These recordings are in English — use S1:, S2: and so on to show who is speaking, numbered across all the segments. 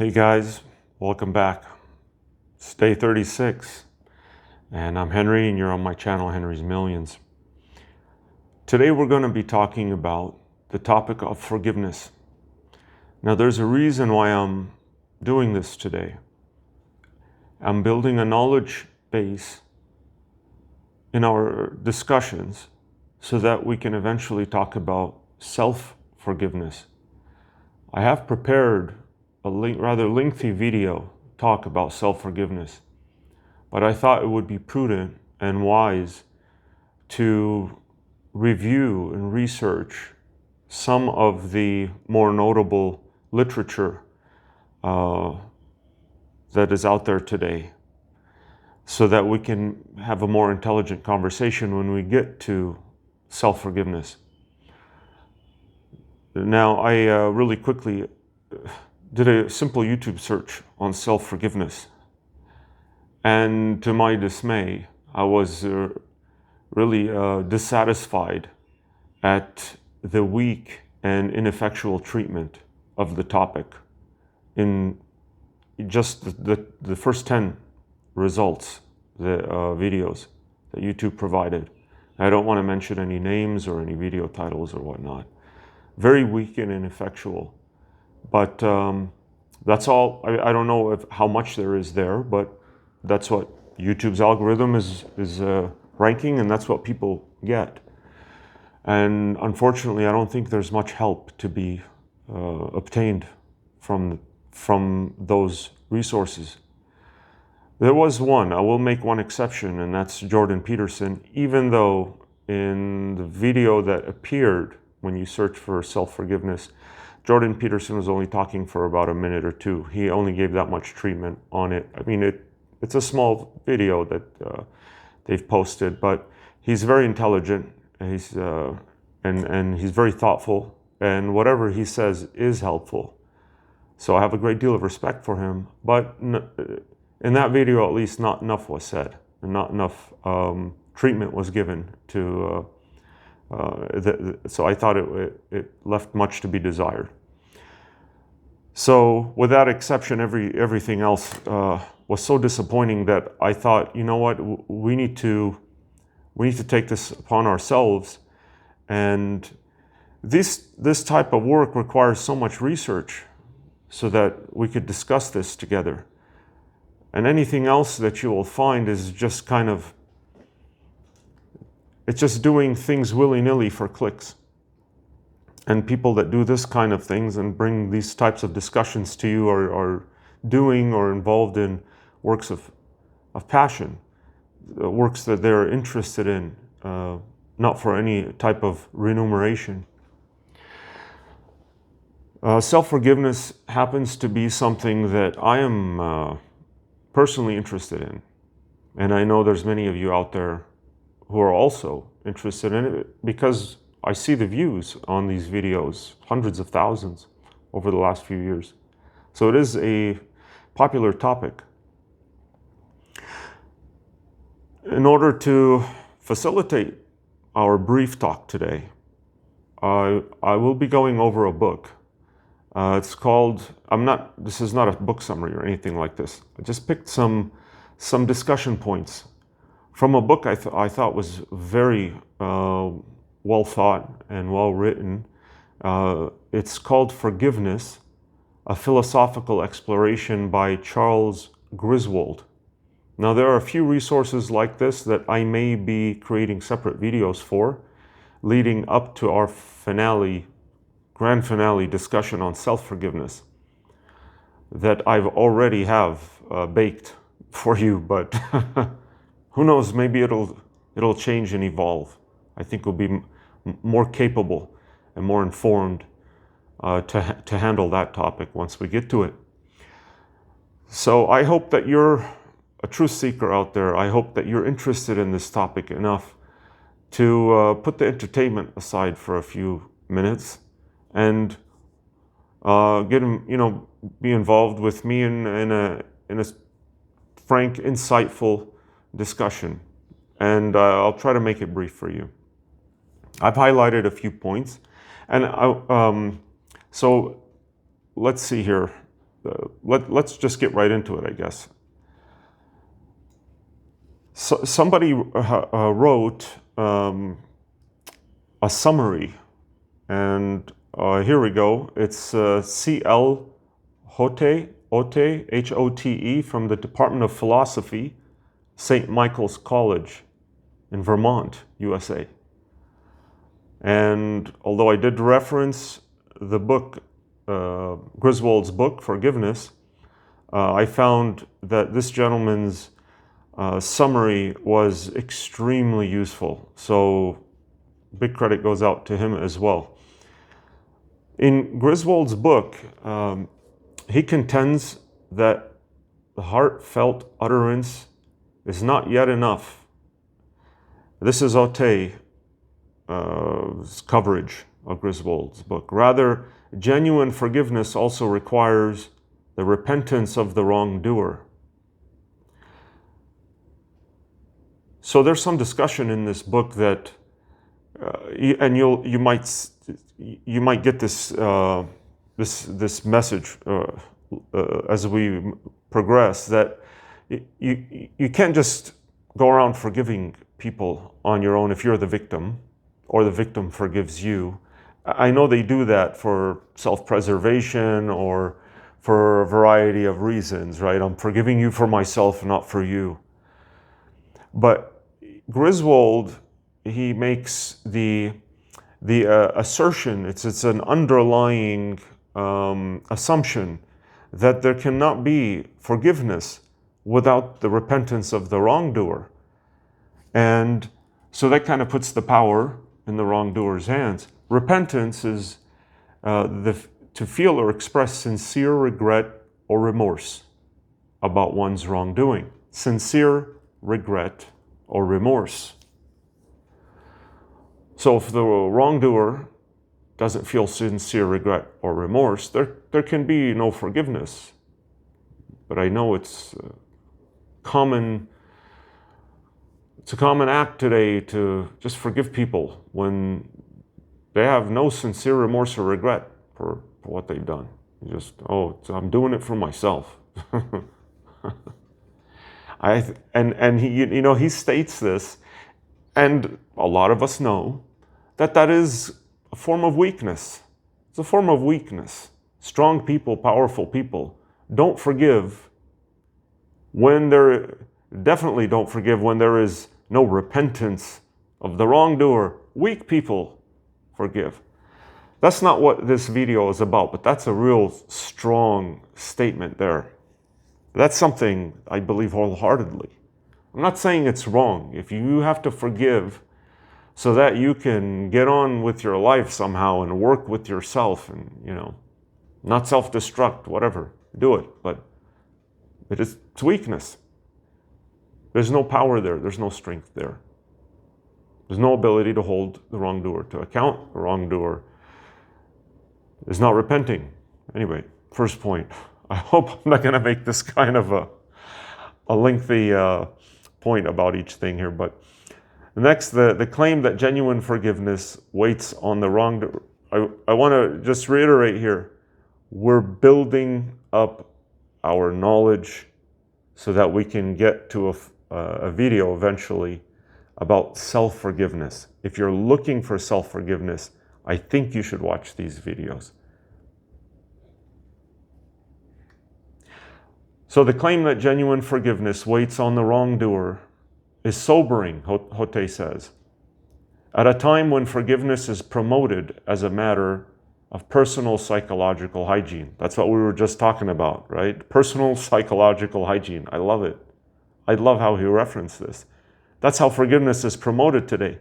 S1: Hey guys, welcome back. It's day 36, and I'm Henry, and you're on my channel, Henry's Millions. Today we're going to be talking about the topic of forgiveness. Now there's a reason why I'm doing this today. I'm building a knowledge base in our discussions so that we can eventually talk about self-forgiveness. I have prepared a rather lengthy video talk about self-forgiveness, but I thought it would be prudent and wise to review and research some of the more notable literature that is out there today, so that we can have a more intelligent conversation when we get to self-forgiveness. Now, I really quickly did a simple YouTube search on self-forgiveness. And to my dismay, I was really dissatisfied at the weak and ineffectual treatment of the topic in just the first 10 results, the videos that YouTube provided. I don't want to mention any names or any video titles or whatnot. Very weak and ineffectual. But that's all. I don't know how much there is there, but that's what YouTube's algorithm is ranking, and that's what people get. And unfortunately, I don't think there's much help to be obtained from those resources. There was one, I will make one exception, and that's Jordan Peterson, even though in the video that appeared when you search for self-forgiveness, Jordan Peterson was only talking for about a minute or two. He only gave that much treatment on it. I mean, it's a small video that they've posted, but he's very intelligent. He's and he's very thoughtful, and whatever he says is helpful. So I have a great deal of respect for him. But in that video, at least, not enough was said, and not enough treatment was given to. So I thought it left much to be desired. So with that exception, everything else was so disappointing that I thought, you know what, we need to take this upon ourselves. And this type of work requires so much research so that we could discuss this together. And anything else that you will find is just kind of, it's just doing things willy-nilly for clicks. And people that do this kind of things and bring these types of discussions to you are doing or involved in works of passion, works that they're interested in, not for any type of remuneration. Self-forgiveness happens to be something that I am personally interested in. And I know there's many of you out there who are also interested in it, because I see the views on these videos, hundreds of thousands over the last few years. So it is a popular topic. In order to facilitate our brief talk today, I will be going over a book. It's called, this is not a book summary or anything like this. I just picked some discussion points from a book I thought was very well thought and well written. It's called Forgiveness, a Philosophical Exploration by Charles Griswold. Now there are a few resources like this that I may be creating separate videos for, leading up to our grand finale discussion on self-forgiveness that I've already have baked for you, but who knows, maybe it'll change and evolve. I think we'll be more capable and more informed to handle that topic once we get to it. So I hope that you're a truth seeker out there. I hope that you're interested in this topic enough to put the entertainment aside for a few minutes and be involved with me in a frank, insightful discussion. And I'll try to make it brief for you. I've highlighted a few points, and so let's see here. let's just get right into it, I guess. So, somebody wrote a summary, and here we go. It's C.L. Hote, H-O-T-E, from the Department of Philosophy, St. Michael's College in Vermont, USA. And although I did reference the book, Griswold's book, Forgiveness, I found that this gentleman's summary was extremely useful. So big credit goes out to him as well. In Griswold's book, he contends that the heartfelt utterance is not yet enough. This is Ote's coverage of Griswold's book. Rather, genuine forgiveness also requires the repentance of the wrongdoer. So there's some discussion in this book that, and you might get this this message as we progress, that you can't just go around forgiving people on your own if you're the victim, or the victim forgives you. I know they do that for self-preservation or for a variety of reasons, right? I'm forgiving you for myself, not for you. But Griswold, he makes the assertion, it's an underlying assumption that there cannot be forgiveness without the repentance of the wrongdoer. And so that kind of puts the power in the wrongdoer's hands. Repentance is to feel or express sincere regret or remorse about one's wrongdoing. Sincere regret or remorse. So if the wrongdoer doesn't feel sincere regret or remorse, there can be no forgiveness. But I know it's a common act today to just forgive people when they have no sincere remorse or regret for what they've done. You just, I'm doing it for myself. He states this, and a lot of us know that is a form of weakness. It's a form of weakness. Strong people, powerful people don't forgive definitely don't forgive when there is no repentance of the wrongdoer. Weak people forgive. That's not what this video is about, but that's a real strong statement there. That's something I believe wholeheartedly. I'm not saying it's wrong. If you have to forgive so that you can get on with your life somehow and work with yourself and, not self-destruct, whatever, do it. But it's weakness. There's no power there. There's no strength there. There's no ability to hold the wrongdoer to account. The wrongdoer is not repenting. Anyway, first point. I hope I'm not going to make this kind of a lengthy point about each thing here. But next, the claim that genuine forgiveness waits on the wrongdoer. I want to just reiterate here, we're building up our knowledge so that we can get to a video eventually about self-forgiveness. If you're looking for self-forgiveness, I think you should watch these videos. So the claim that genuine forgiveness waits on the wrongdoer is sobering, Hote says. At a time when forgiveness is promoted as a matter of personal psychological hygiene. That's what we were just talking about, right? Personal psychological hygiene. I love it. I love how he referenced this. That's how forgiveness is promoted today.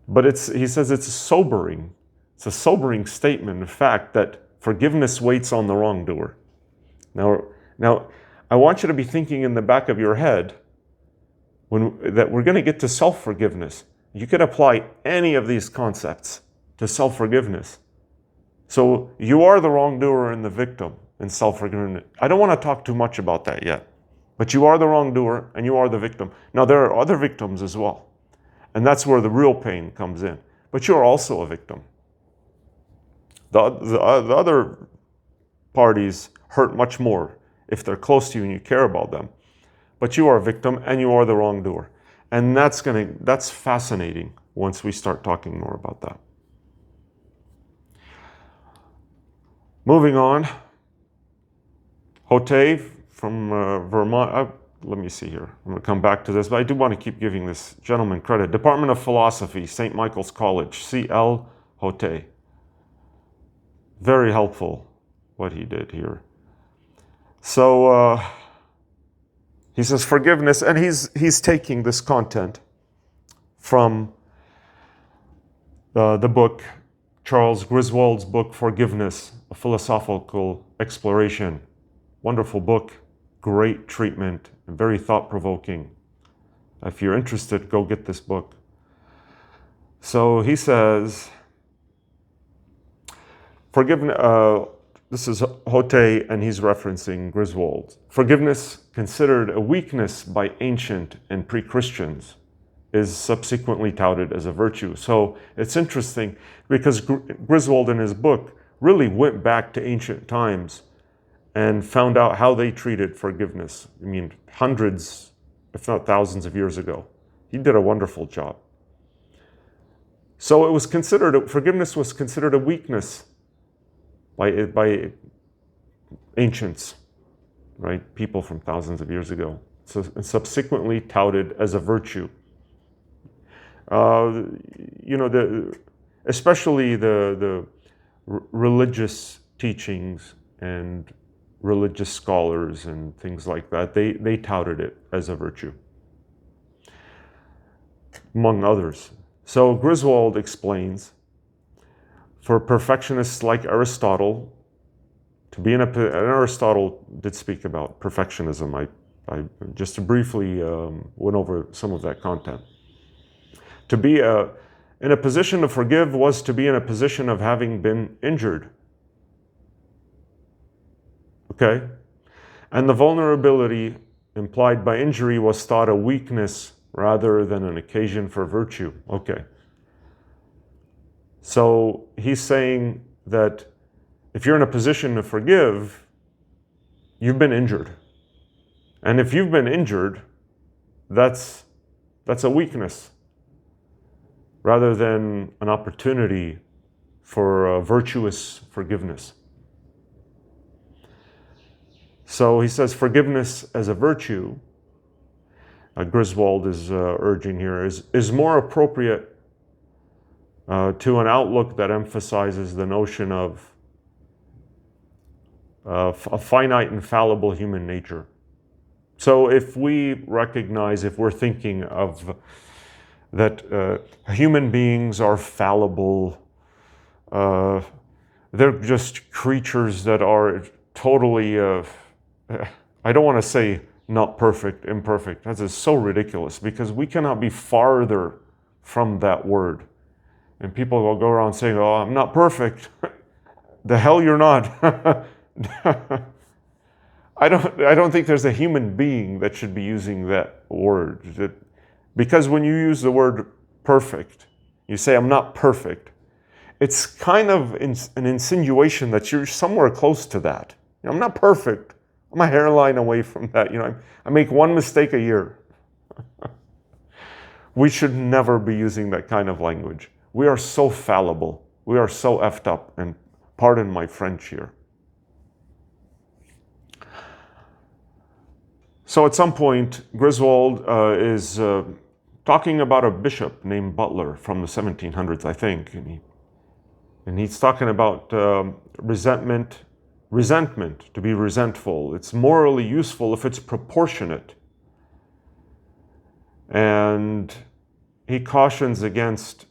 S1: But he says it's sobering. It's a sobering statement, in fact, that forgiveness waits on the wrongdoer. Now, I want you to be thinking in the back of your head that we're going to get to self-forgiveness. You could apply any of these concepts to self-forgiveness. So you are the wrongdoer and the victim in self-forgiveness. I don't want to talk too much about that yet, but you are the wrongdoer and you are the victim. Now, there are other victims as well, and that's where the real pain comes in. But you're also a victim. The other parties hurt much more if they're close to you and you care about them. But you are a victim and you are the wrongdoer. And that's fascinating once we start talking more about that. Moving on, Hote from Vermont. Let me see here. I'm going to come back to this, but I do want to keep giving this gentleman credit. Department of Philosophy, St. Michael's College, C.L. Hote. Very helpful what he did here. So he says forgiveness, and he's taking this content from the book, Charles Griswold's book, Forgiveness, A Philosophical Exploration. Wonderful book, great treatment, and very thought-provoking. If you're interested, go get this book. So he says, forgiveness, this is Hote, and he's referencing Griswold. Forgiveness, considered a weakness by ancient and pre-Christians, is subsequently touted as a virtue. So it's interesting because Griswold in his book really went back to ancient times and found out how they treated forgiveness. I mean, hundreds, if not thousands of years ago. He did a wonderful job. So it was forgiveness was considered a weakness by ancients, right? People from thousands of years ago. So subsequently touted as a virtue. Especially the religious teachings and religious scholars and things like that, they touted it as a virtue, among others. So Griswold explains, for perfectionists like Aristotle, and Aristotle did speak about perfectionism. I just briefly went over some of that content. To be in a position to forgive was to be in a position of having been injured. Okay? And the vulnerability implied by injury was thought a weakness rather than an occasion for virtue. Okay. So he's saying that if you're in a position to forgive, you've been injured. And if you've been injured, that's a weakness rather than an opportunity for virtuous forgiveness. So he says forgiveness as a virtue, Griswold is urging here, is more appropriate to an outlook that emphasizes the notion of a finite and fallible human nature. So if we recognize, if we're thinking of that human beings are fallible, they're just creatures that are totally, I don't want to say not perfect, imperfect. That is so ridiculous because we cannot be farther from that word. And people will go around saying, oh, I'm not perfect. The hell you're not. I don't think there's a human being that should be using that word. Because when you use the word perfect, you say, I'm not perfect. It's kind of an insinuation that you're somewhere close to that. I'm not perfect. I'm a hairline away from that. I make one mistake a year. We should never be using that kind of language. We are so fallible. We are so effed up. And pardon my French here. So at some point, Griswold is talking about a bishop named Butler from the 1700s, I think. And he's talking about resentment, to be resentful. It's morally useful if it's proportionate. And he cautions against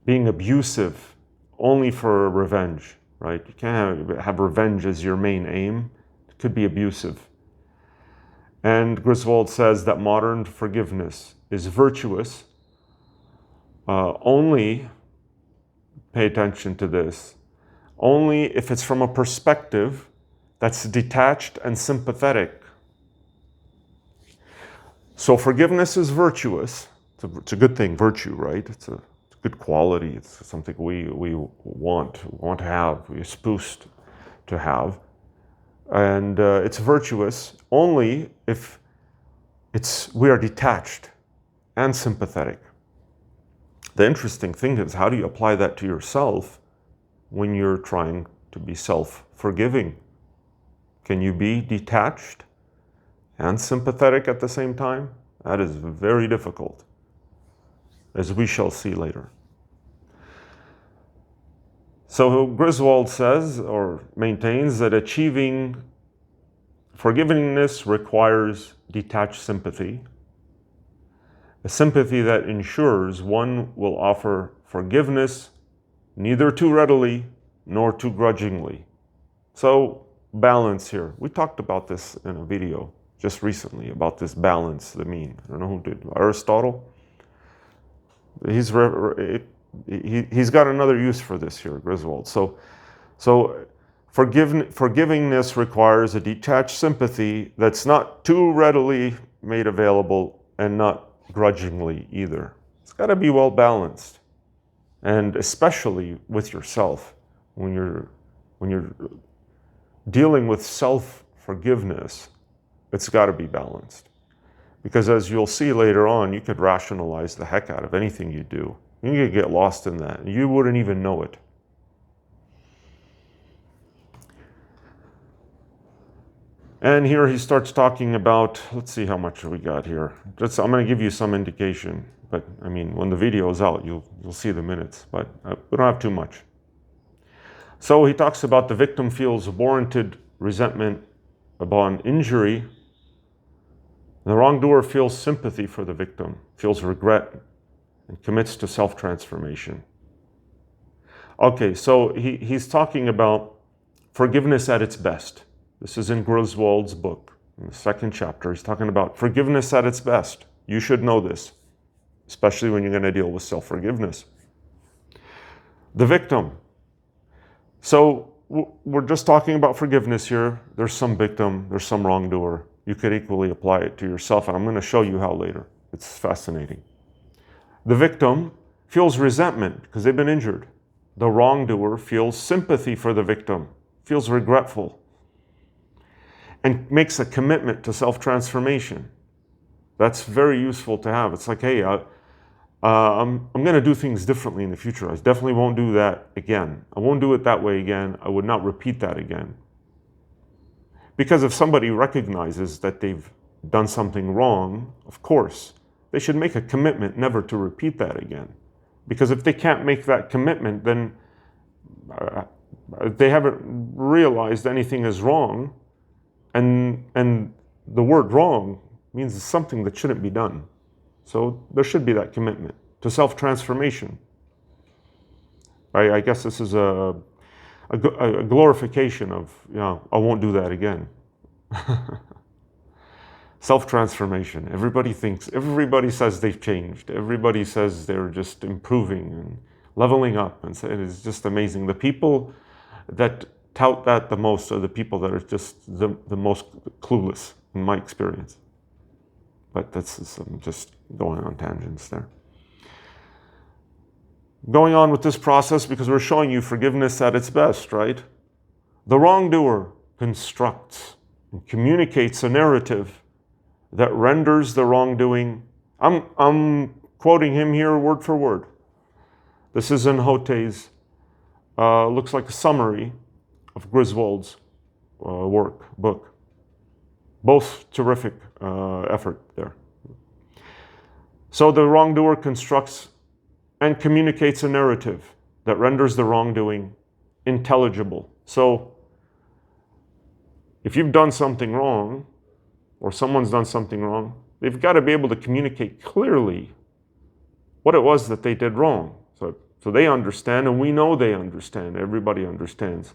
S1: being abusive only for revenge, right? You can't have revenge as your main aim. It could be abusive. And Griswold says that modern forgiveness is virtuous only, pay attention to this, only if it's from a perspective that's detached and sympathetic. So forgiveness is virtuous. It's a good thing, virtue, right? It's a good quality. It's something we want to have, we're supposed to have. And it's virtuous only if we are detached and sympathetic. The interesting thing is, how do you apply that to yourself when you're trying to be self-forgiving? Can you be detached and sympathetic at the same time? That is very difficult, as we shall see later. So Griswold says, or maintains, that achieving forgiveness requires detached sympathy, a sympathy that ensures one will offer forgiveness neither too readily nor too grudgingly. So balance here. We talked about this in a video just recently, about this balance, the mean. I don't know who did, Aristotle? He's got another use for this here, Griswold. So forgivingness requires a detached sympathy that's not too readily made available and not grudgingly either. It's got to be well balanced, and especially with yourself. When you're dealing with self-forgiveness, it's got to be balanced, because as you'll see later on, you could rationalize the heck out of anything you do. You could get lost in that, and you wouldn't even know it. And here he starts talking about, let's see how much we got here. I'm going to give you some indication, but I mean, when the video is out, you'll see the minutes, but we don't have too much. So he talks about the victim feels warranted resentment upon injury. The wrongdoer feels sympathy for the victim, feels regret, and commits to self-transformation. Okay, so he's talking about forgiveness at its best. This is in Griswold's book, in the 2nd chapter. He's talking about forgiveness at its best. You should know this, especially when you're going to deal with self-forgiveness. The victim. So we're just talking about forgiveness here. There's some victim, there's some wrongdoer. You could equally apply it to yourself, and I'm going to show you how later. It's fascinating. The victim feels resentment because they've been injured. The wrongdoer feels sympathy for the victim, feels regretful, and makes a commitment to self-transformation. That's very useful to have. It's like, hey, I'm going to do things differently in the future. I definitely won't do that again. I won't do it that way again. I would not repeat that again. Because if somebody recognizes that they've done something wrong, of course, they should make a commitment never to repeat that again. Because if they can't make that commitment, then they haven't realized anything is wrong. And the word wrong means it's something that shouldn't be done. So there should be that commitment to self-transformation. I guess this is a glorification of, I won't do that again. Self-transformation. Everybody says they've changed. Everybody says they're just improving and leveling up, and so it is just amazing. The people that tout that the most are the people that are just the most clueless, in my experience. But I'm just going on tangents there. Going on with this process, because we're showing you forgiveness at its best, right? The wrongdoer constructs and communicates a narrative that renders the wrongdoing. I'm quoting him here word for word. This is in Hote's, looks like a summary of Griswold's book. Both terrific effort there. So the wrongdoer constructs and communicates a narrative that renders the wrongdoing intelligible. So if you've done something wrong, or someone's done something wrong, they've got to be able to communicate clearly what it was that they did wrong. So they understand, and we know they understand. Everybody understands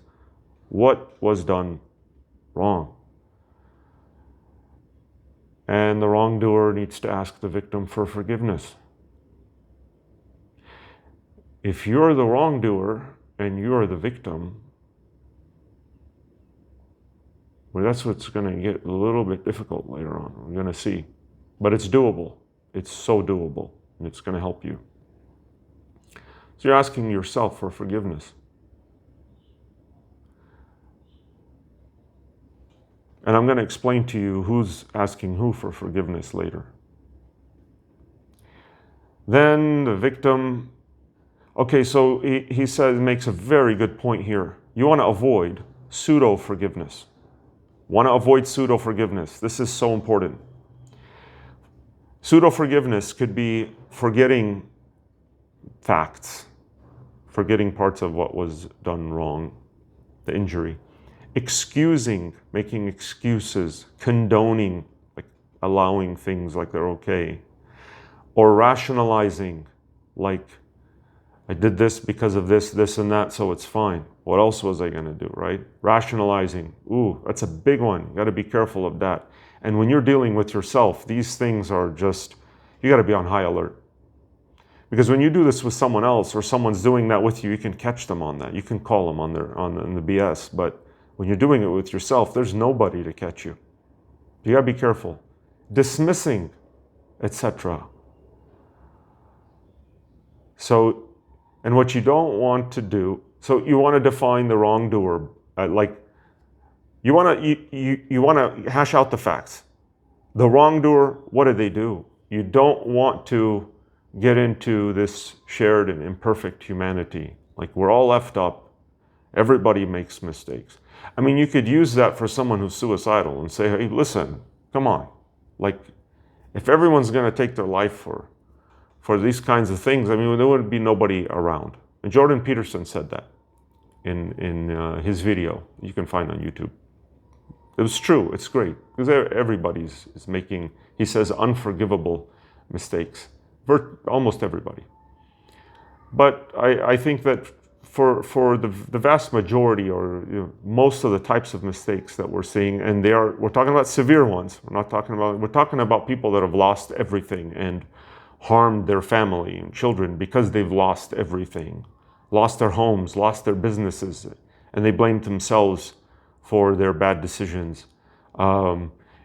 S1: what was done wrong. And the wrongdoer needs to ask the victim for forgiveness. If you're the wrongdoer and you're the victim, well, that's what's going to get a little bit difficult later on. We're going to see. But it's doable. It's so doable. And it's going to help you. So you're asking yourself for forgiveness. And I'm going to explain to you who's asking who for forgiveness later. Then the victim. Okay, so he says, makes a very good point here. You want to avoid pseudo-forgiveness. Want to avoid pseudo-forgiveness. This is so important. Pseudo-forgiveness could be forgetting facts, forgetting parts of what was done wrong, the injury. Excusing, making excuses, condoning, like allowing things like they're okay. Or rationalizing, like, I did this because of this, this, and that, so it's fine. What else was I going to do, right? Rationalizing. Ooh, that's a big one. You got to be careful of that. And when you're dealing with yourself, these things are just, you got to be on high alert. Because when you do this with someone else or someone's doing that with you, you can catch them on that. You can call them on the BS. But when you're doing it with yourself, there's nobody to catch you. You got to be careful. Dismissing, etc. So, and what you don't want to do, so you want to define the wrongdoer, like you want to hash out the facts. The wrongdoer, what did they do? You don't want to get into this shared and imperfect humanity. Like we're all effed up. Everybody makes mistakes. I mean, you could use that for someone who's suicidal and say, hey, listen, come on. Like if everyone's going to take their life for these kinds of things, I mean, there would be nobody around. And Jordan Peterson said that in his video you can find on YouTube. It was true. It's great because everybody's is making, he says, unforgivable mistakes. Almost everybody. But I think that for the vast majority, or most of the types of mistakes that we're seeing, and we're talking about severe ones. We're talking about people that have lost everything and harmed their family and children because they've lost everything, lost their homes, lost their businesses, and they blamed themselves for their bad decisions,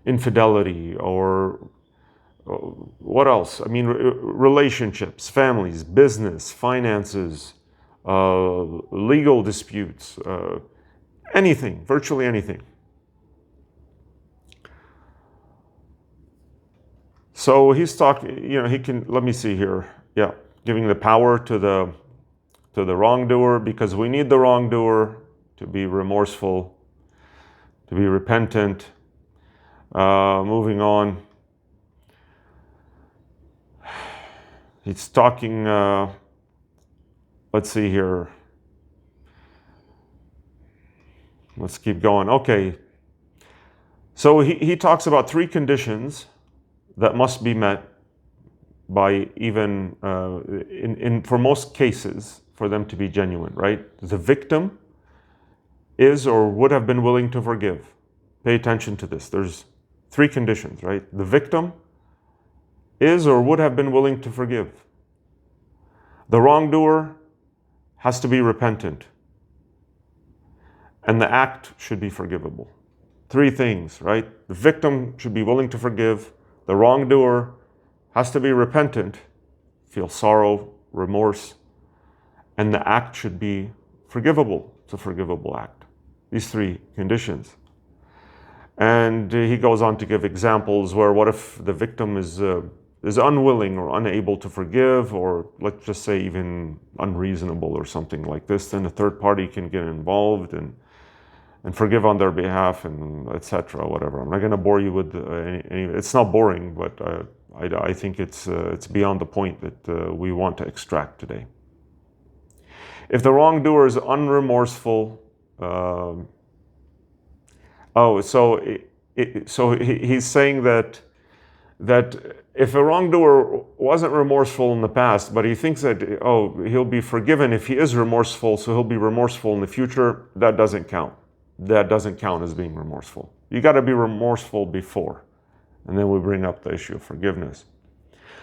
S1: infidelity, or what else? I mean, relationships, families, business, finances, legal disputes, anything, virtually anything. So he's talking, he can, let me see here. Yeah, giving the power to the wrongdoer, because we need the wrongdoer to be remorseful, to be repentant. Moving on. He's talking, let's see here. Let's keep going. Okay. So he talks about 3 conditions that must be met by even, for most cases, for them to be genuine, right? The victim is or would have been willing to forgive. Pay attention to this. There's 3 conditions, right? The victim is or would have been willing to forgive. The wrongdoer has to be repentant. And the act should be forgivable. 3 things, right? The victim should be willing to forgive. The wrongdoer has to be repentant, feel sorrow, remorse, and the act should be forgivable. It's a forgivable act. These 3 conditions. And he goes on to give examples where what if the victim is unwilling or unable to forgive, or let's just say even unreasonable or something like this, then a third party can get involved and forgive on their behalf, and etc. Whatever. I'm not going to bore you with any. It's not boring, but I think it's beyond the point that we want to extract today. If the wrongdoer is unremorseful, so he's saying that if a wrongdoer wasn't remorseful in the past, but he thinks that he'll be forgiven if he is remorseful, so he'll be remorseful in the future, that doesn't count. That doesn't count as being remorseful. You got to be remorseful before. And then we bring up the issue of forgiveness.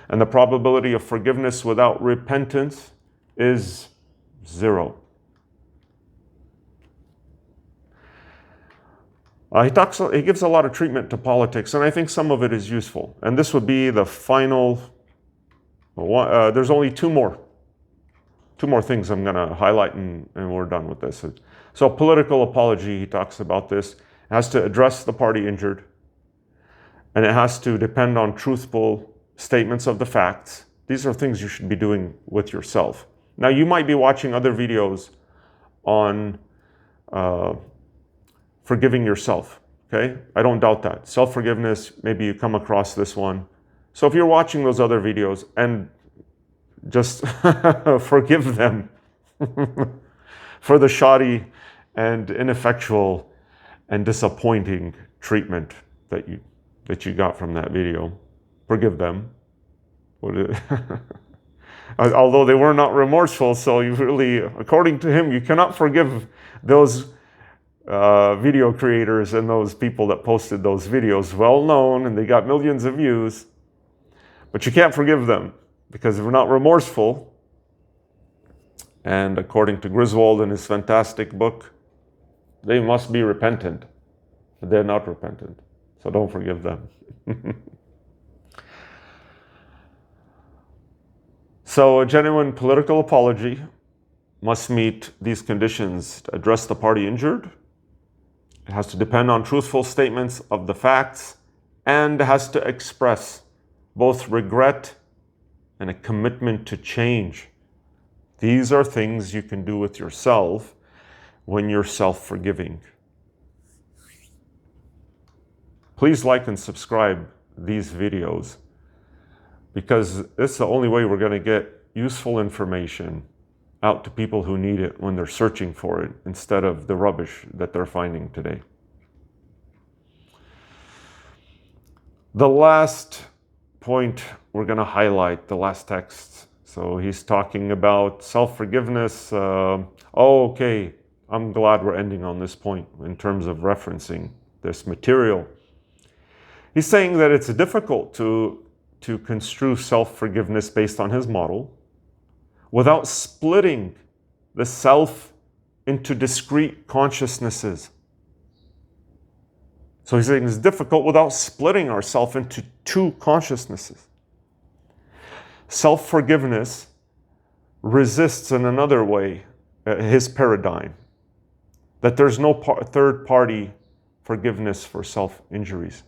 S1: And the probability of forgiveness without repentance is 0. He gives a lot of treatment to politics, and I think some of it is useful. And this would be the final one. There's only 2 more things I'm going to highlight, and we're done with this. So political apology, he talks about this. has to address the party injured, and it has to depend on truthful statements of the facts. These are things you should be doing with yourself. Now, you might be watching other videos on forgiving yourself, okay? I don't doubt that. Self-forgiveness, maybe you come across this one. So if you're watching those other videos, and just forgive them for the shoddy and ineffectual and disappointing treatment that you got from that video. Forgive them. Although they were not remorseful, so you really, according to him, you cannot forgive those video creators and those people that posted those videos, well known, and they got millions of views. But you can't forgive them because they're not remorseful. And according to Griswold in his fantastic book, they must be repentant. But they're not repentant, so don't forgive them. So a genuine political apology must meet these conditions to address the party injured. It has to depend on truthful statements of the facts, and it has to express both regret and a commitment to change. These are things you can do with yourself when you're self-forgiving. Please like and subscribe these videos, because it's the only way we're going to get useful information out to people who need it when they're searching for it, instead of the rubbish that they're finding today. The last point we're going to highlight, the last text. So he's talking about self-forgiveness. Okay, I'm glad we're ending on this point in terms of referencing this material. He's saying that it's difficult to construe self-forgiveness based on his model without splitting the self into discrete consciousnesses. So he's saying it's difficult without splitting ourselves into two consciousnesses. Self-forgiveness resists in another way his paradigm, that there's no third-party forgiveness for self-injuries.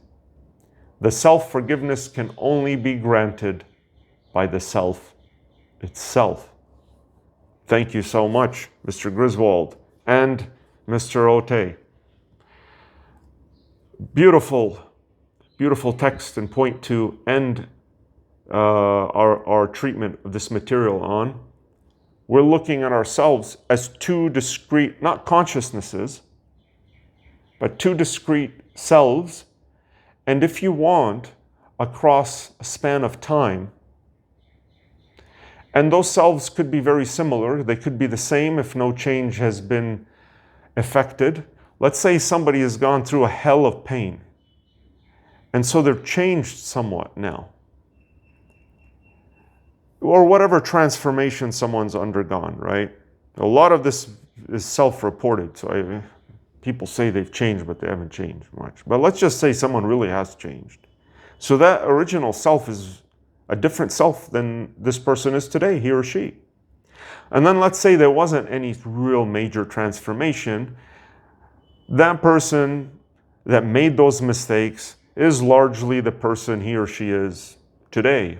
S1: The self-forgiveness can only be granted by the self itself. Thank you so much, Mr. Griswold and Mr. Ote. Beautiful, beautiful text and point to end our treatment of this material on. We're looking at ourselves as two discrete, not consciousnesses, but two discrete selves. And if you want, across a span of time, and those selves could be very similar, they could be the same if no change has been effected. Let's say somebody has gone through a hell of pain, and so they're changed somewhat now. Or whatever transformation someone's undergone, right? A lot of this is self-reported, so people say they've changed, but they haven't changed much. But let's just say someone really has changed. So that original self is a different self than this person is today, he or she. And then let's say there wasn't any real major transformation. That person that made those mistakes is largely the person he or she is today.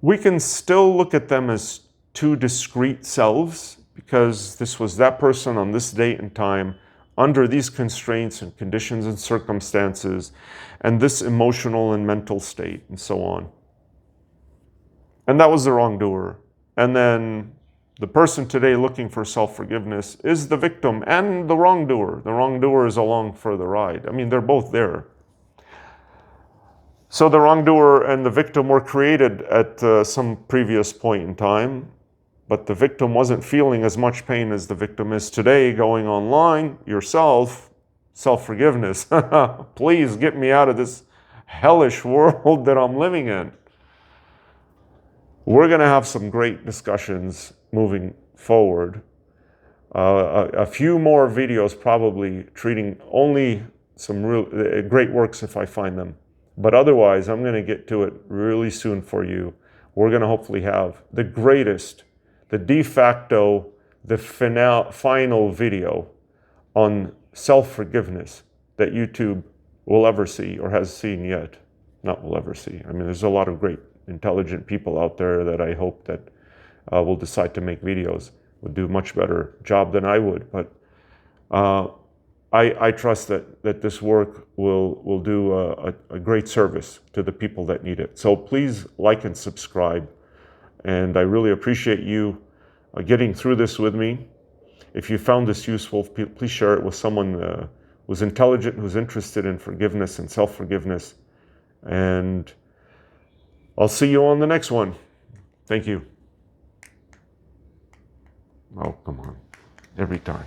S1: We can still look at them as two discrete selves, because this was that person on this date and time, under these constraints and conditions and circumstances, and this emotional and mental state, and so on. And that was the wrongdoer. And then the person today looking for self-forgiveness is the victim and the wrongdoer. The wrongdoer is along for the ride. I mean, they're both there. So the wrongdoer and the victim were created at some previous point in time, but the victim wasn't feeling as much pain as the victim is today, going online yourself, self-forgiveness. Please get me out of this hellish world that I'm living in. We're going to have some great discussions moving forward. A few more videos probably treating only some real great works if I find them. But otherwise, I'm going to get to it really soon for you. We're going to hopefully have the greatest, the de facto, the final video on self-forgiveness that YouTube will ever see or has seen yet. Not will ever see. I mean, there's a lot of great, intelligent people out there that I hope that will decide to make videos, would do a much better job than I would. But I trust that this work will do a great service to the people that need it. So please like and subscribe. And I really appreciate you getting through this with me. If you found this useful, please share it with someone who's intelligent, who's interested in forgiveness and self-forgiveness. And I'll see you on the next one. Thank you. Oh, come on. Every time.